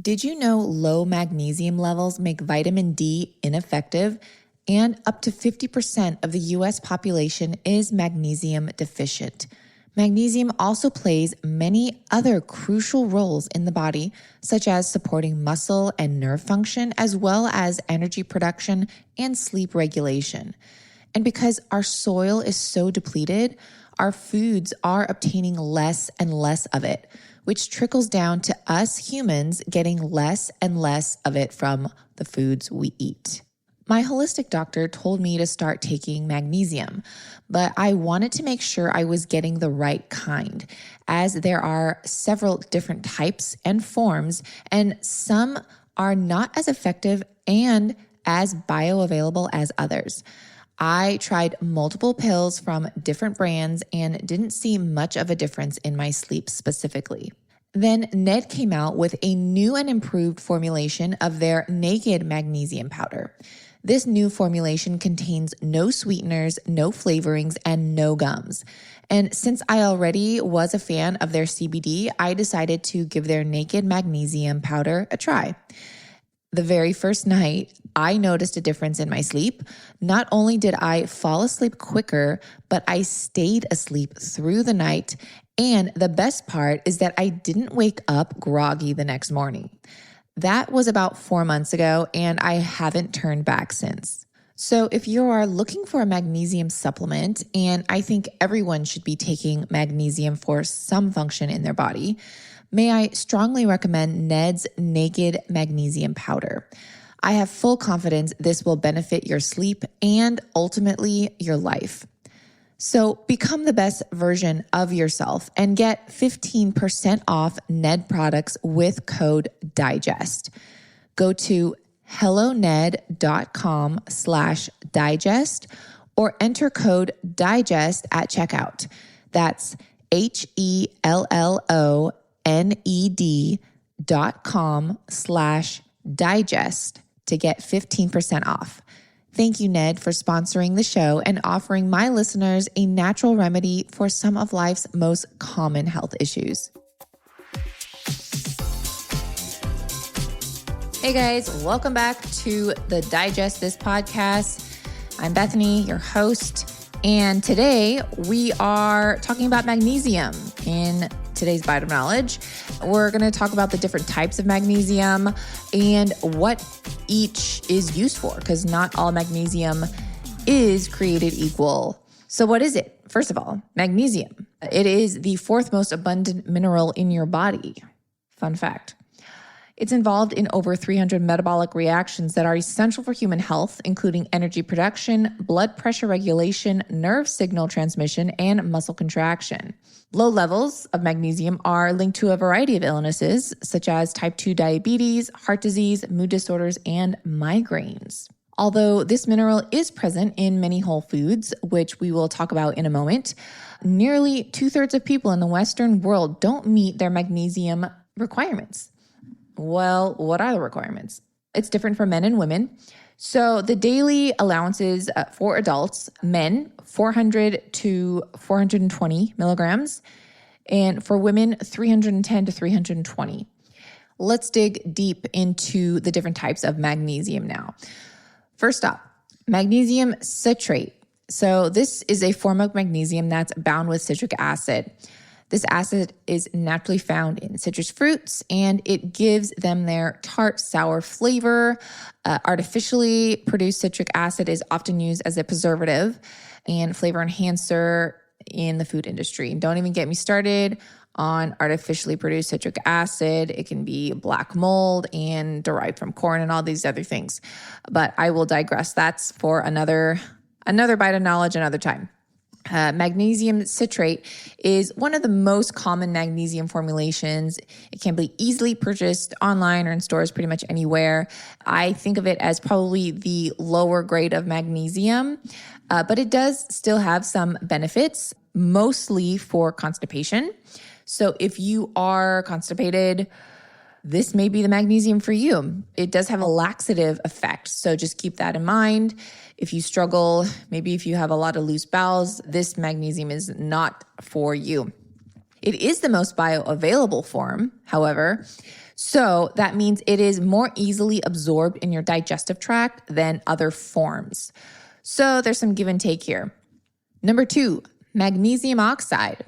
Did you know low magnesium levels make vitamin D ineffective? And up to 50% of the US population is magnesium deficient. Magnesium also plays many other crucial roles in the body, such as supporting muscle and nerve function, as well as energy production and sleep regulation. And because our soil is so depleted, our foods are obtaining less and less of it, which trickles down to us humans getting less and less of it from the foods we eat. My holistic doctor told me to start taking magnesium, but I wanted to make sure I was getting the right kind, as there are several different types and forms, and some are not as effective and as bioavailable as others. I tried multiple pills from different brands and didn't see much of a difference in my sleep specifically. Then Ned came out with a new and improved formulation of their naked magnesium powder. This new formulation contains no sweeteners, no flavorings, and no gums. And since I already was a fan of their CBD, I decided to give their naked magnesium powder a try. The very first night, I noticed a difference in my sleep. Not only did I fall asleep quicker, but I stayed asleep through the night. And the best part is that I didn't wake up groggy the next morning. That was about 4 months ago, and I haven't turned back since. So if you are looking for a magnesium supplement, and I think everyone should be taking magnesium for some function in their body, may I strongly recommend Ned's Naked Magnesium Powder. I have full confidence this will benefit your sleep and ultimately your life. So become the best version of yourself and get 15% off Ned products with code DIGEST. Go to helloned.com/digest or enter code DIGEST at checkout. That's HELLONED.com/digest to get 15% off. Thank you, Ned, for sponsoring the show and offering my listeners a natural remedy for some of life's most common health issues. Hey guys, welcome back to the Digest This podcast. I'm Bethany, your host, and today we are talking about magnesium in today's Bite of Knowledge. We're going to talk about the different types of magnesium and what each is used for, because not all magnesium is created equal. So what is it? First of all, magnesium. It is the fourth most abundant mineral in your body. Fun fact. It's involved in over 300 metabolic reactions that are essential for human health, including energy production, blood pressure regulation, nerve signal transmission, and muscle contraction. Low levels of magnesium are linked to a variety of illnesses, such as type 2 diabetes, heart disease, mood disorders, and migraines. Although this mineral is present in many whole foods, which we will talk about in a moment, nearly 2/3 of people in the Western world don't meet their magnesium requirements. Well, what are the requirements? It's different for men and women. So the daily allowances for adults, men, 400 to 420 milligrams, and for women, 310 to 320. Let's dig deep into the different types of magnesium now. First up, magnesium citrate. So this is a form of magnesium that's bound with citric acid. This acid is naturally found in citrus fruits, and it gives them their tart, sour flavor. Artificially produced citric acid is often used as a preservative and flavor enhancer in the food industry. Don't even get me started on artificially produced citric acid. It can be black mold and derived from corn and all these other things. But I will digress. That's for another bite of knowledge another time. Magnesium citrate is one of the most common magnesium formulations. It can be easily purchased online or in stores pretty much anywhere. I think of it as probably the lower grade of magnesium, but it does still have some benefits, mostly for constipation. So if you are constipated, this may be the magnesium for you. It does have a laxative effect, so just keep that in mind. If you struggle, maybe if you have a lot of loose bowels, this magnesium is not for you. It is the most bioavailable form, however. So that means it is more easily absorbed in your digestive tract than other forms. So there's some give and take here. Number 2, magnesium oxide.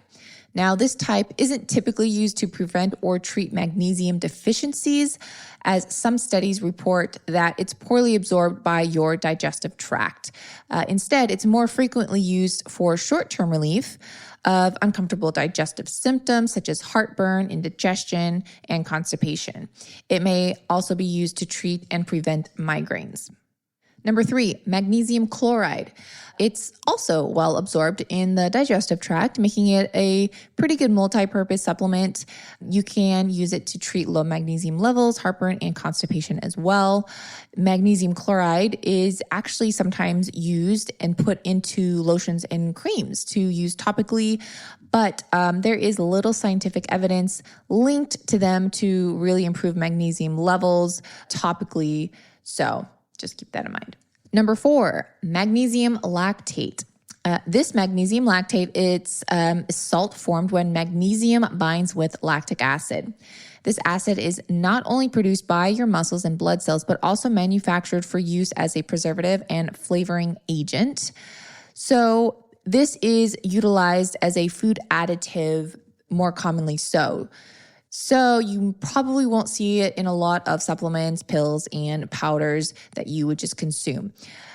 Now, this type isn't typically used to prevent or treat magnesium deficiencies, as some studies report that it's poorly absorbed by your digestive tract. Instead, it's more frequently used for short-term relief of uncomfortable digestive symptoms such as heartburn, indigestion, and constipation. It may also be used to treat and prevent migraines. Number 3, magnesium chloride. It's also well absorbed in the digestive tract, making it a pretty good multi-purpose supplement. You can use it to treat low magnesium levels, heartburn, and constipation as well. Magnesium chloride is actually sometimes used and put into lotions and creams to use topically, but there is little scientific evidence linked to them to really improve magnesium levels topically. So just keep that in mind. Number 4, magnesium lactate. This magnesium lactate, it's salt formed when magnesium binds with lactic acid. This acid is not only produced by your muscles and blood cells, but also manufactured for use as a preservative and flavoring agent. So this is utilized as a food additive more commonly so. So you probably won't see it in a lot of supplements, pills, and powders that you would just consume,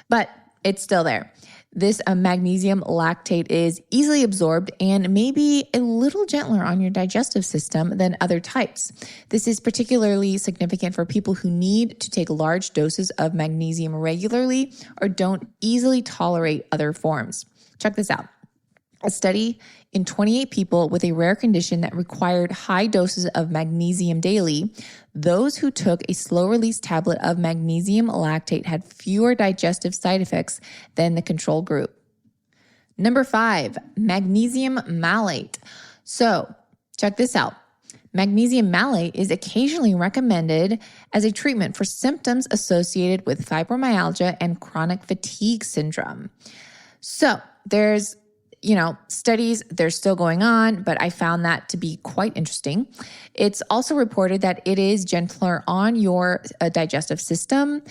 but it's still there. This magnesium lactate is easily absorbed and may be a little gentler on your digestive system than other types. This is particularly significant for people who need to take large doses of magnesium regularly or don't easily tolerate other forms. Check this out. A study in 28 people with a rare condition that required high doses of magnesium daily, those who took a slow-release tablet of magnesium lactate had fewer digestive side effects than the control group. Number 5, magnesium malate. So, check this out. Magnesium malate is occasionally recommended as a treatment for symptoms associated with fibromyalgia and chronic fatigue syndrome. So, there's studies, they're still going on, but I found that to be quite interesting. It's also reported that it is gentler on your digestive system.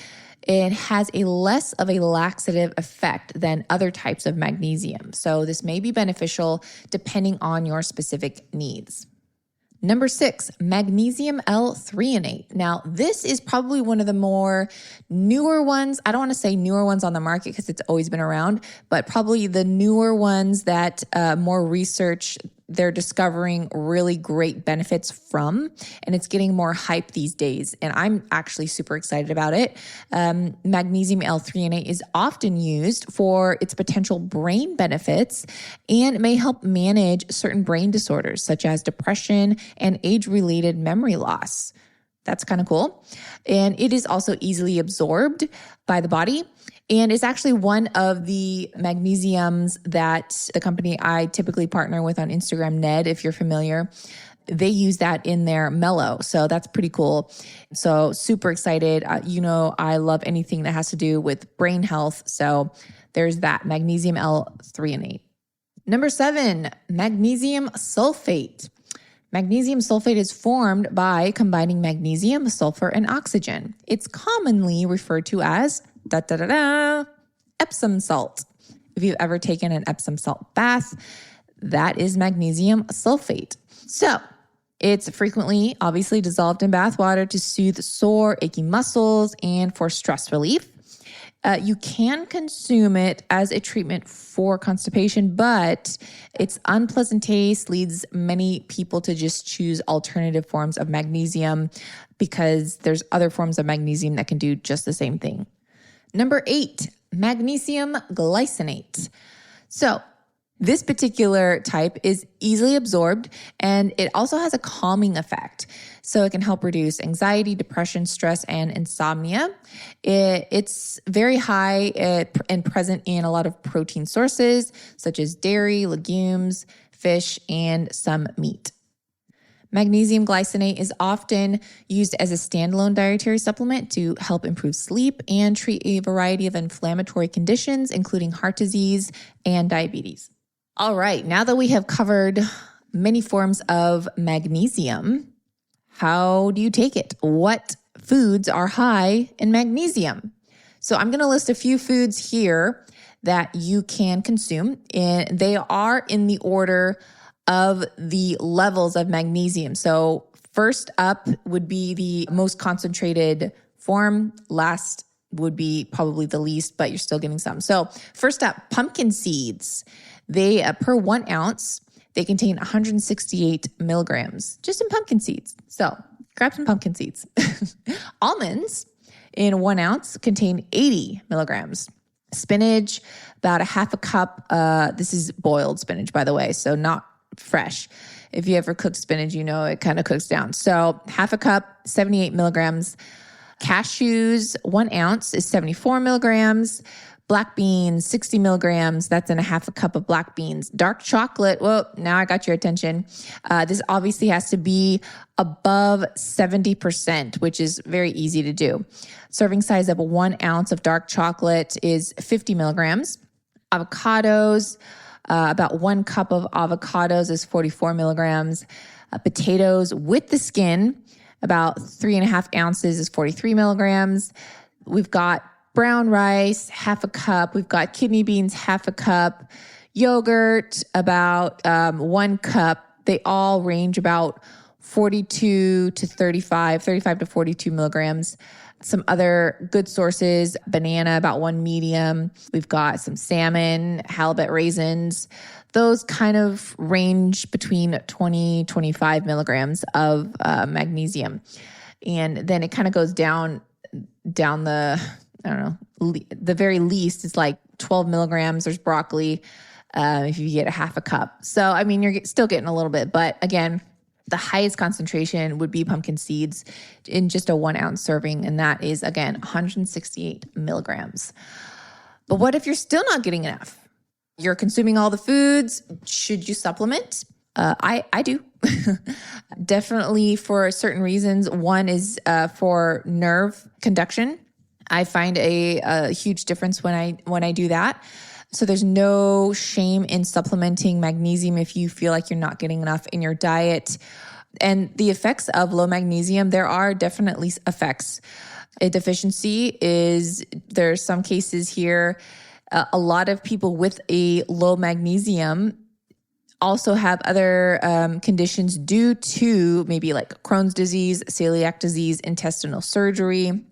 It has a less of a laxative effect than other types of magnesium. So this may be beneficial depending on your specific needs. Number 6, magnesium L-threonate. Now, this is probably one of the more newer ones. I don't want to say newer ones on the market because it's always been around, but probably the newer ones that more research they're discovering really great benefits from, and it's getting more hype these days. And I'm actually super excited about it. Magnesium L-threonate is often used for its potential brain benefits and may help manage certain brain disorders such as depression and age-related memory loss. That's kind of cool. And it is also easily absorbed by the body. And it's actually one of the magnesiums that the company I typically partner with on Instagram, Ned, if you're familiar, they use that in their Mellow. So that's pretty cool. So super excited. I love anything that has to do with brain health. So there's that, magnesium L-threonate. Number 7, magnesium sulfate. Magnesium sulfate is formed by combining magnesium, sulfur, and oxygen. It's commonly referred to as Epsom salt. If you've ever taken an Epsom salt bath, that is magnesium sulfate. So it's frequently, obviously, dissolved in bath water to soothe sore, achy muscles and for stress relief. You can consume it as a treatment for constipation, but its unpleasant taste leads many people to just choose alternative forms of magnesium because there's other forms of magnesium that can do just the same thing. Number 8, magnesium glycinate. So this particular type is easily absorbed and it also has a calming effect. So it can help reduce anxiety, depression, stress, and insomnia. It's very high and present in a lot of protein sources such as dairy, legumes, fish, and some meat. Magnesium glycinate is often used as a standalone dietary supplement to help improve sleep and treat a variety of inflammatory conditions, including heart disease and diabetes. All right, now that we have covered many forms of magnesium, how do you take it? What foods are high in magnesium? So I'm going to list a few foods here that you can consume, and they are in the order of the levels of magnesium. So first up would be the most concentrated form. Last would be probably the least, but you're still getting some. So first up, pumpkin seeds. They, per 1 ounce, they contain 168 milligrams just in pumpkin seeds. So grab some pumpkin seeds. Almonds in 1 ounce contain 80 milligrams. Spinach, about a half a cup. This is boiled spinach, by the way, so not fresh. If you ever cook spinach, you know it kind of cooks down. So half a cup, 78 milligrams. Cashews, 1 ounce is 74 milligrams. Black beans, 60 milligrams. That's in a half a cup of black beans. Dark chocolate, well, now I got your attention. This obviously has to be above 70%, which is very easy to do. Serving size of 1 ounce of dark chocolate is 50 milligrams. Avocados, about 1 cup of avocados is 44 milligrams. Potatoes with the skin, about 3.5 ounces is 43 milligrams. We've got brown rice, half a cup. We've got kidney beans, half a cup. Yogurt, about 1 cup. They all range about 42 to 35 to 42 milligrams. Some other good sources, banana, about 1 medium. We've got some salmon, halibut raisins. Those kind of range between 20, 25 milligrams of magnesium. And then it kind of goes down the, I don't know, the very least is like 12 milligrams. There's broccoli if you get a half a cup. So, I mean, you're still getting a little bit, but again, the highest concentration would be pumpkin seeds in just a 1 ounce serving. And that is, again, 168 milligrams. But what if you're still not getting enough? You're consuming all the foods. Should you supplement? I do. Definitely for certain reasons. One is for nerve conduction. I find a huge difference when I do that. So there's no shame in supplementing magnesium if you feel like you're not getting enough in your diet. And the effects of low magnesium, there are definitely effects. A deficiency is, there are some cases here, a lot of people with a low magnesium also have other conditions due to maybe like Crohn's disease, celiac disease, intestinal surgery.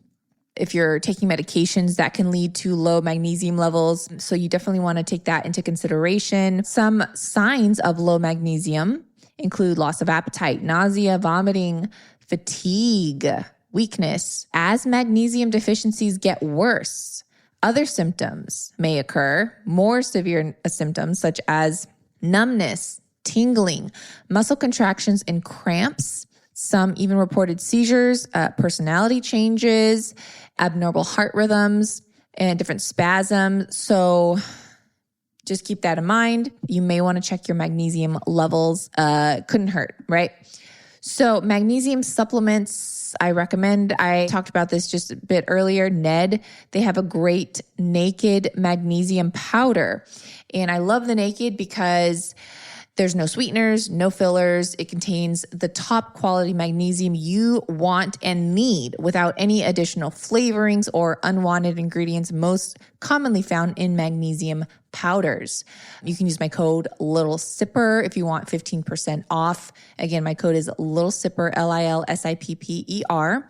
If you're taking medications, that can lead to low magnesium levels. So you definitely want to take that into consideration. Some signs of low magnesium include loss of appetite, nausea, vomiting, fatigue, weakness. As magnesium deficiencies get worse, other symptoms may occur, more severe symptoms such as numbness, tingling, muscle contractions, and cramps. Some even reported seizures, personality changes, abnormal heart rhythms, and different spasms. So just keep that in mind. You may want to check your magnesium levels. Couldn't hurt, right? So magnesium supplements, I recommend. I talked about this just a bit earlier. Ned, they have a great naked magnesium powder. And I love the naked because there's no sweeteners, no fillers. It contains the top quality magnesium you want and need without any additional flavorings or unwanted ingredients most commonly found in magnesium powders. You can use my code Little Sipper if you want 15% off. Again, my code is Little Sipper, LILSIPPER.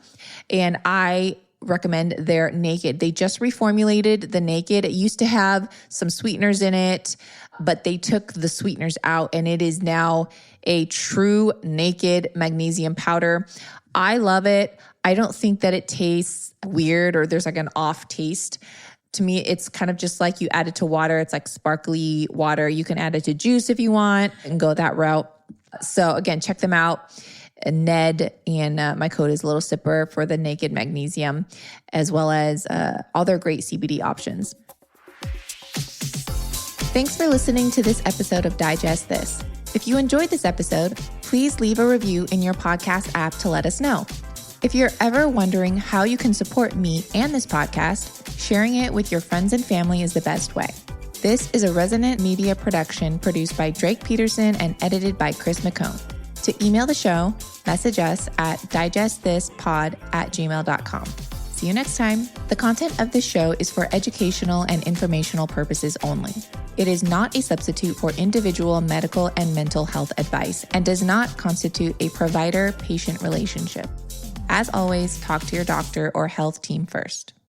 And I recommend their naked. They just reformulated the naked. It used to have some sweeteners in it, but they took the sweeteners out and it is now a true naked magnesium powder. I love it. I don't think that it tastes weird or there's like an off taste. To me, it's kind of just like you add it to water. It's like sparkly water. You can add it to juice if you want and go that route. So again, check them out. Ned, and my code is Little Sipper for the naked magnesium, as well as all their great CBD options. Thanks for listening to this episode of Digest This. If you enjoyed this episode, please leave a review in your podcast app to let us know. If you're ever wondering how you can support me and this podcast, sharing it with your friends and family is the best way. This is a Resonant Media production produced by Drake Peterson and edited by Chris McCone. To email the show, message us at digestthispod@gmail.com. See you next time. The content of this show is for educational and informational purposes only. It is not a substitute for individual medical and mental health advice and does not constitute a provider-patient relationship. As always, talk to your doctor or health team first.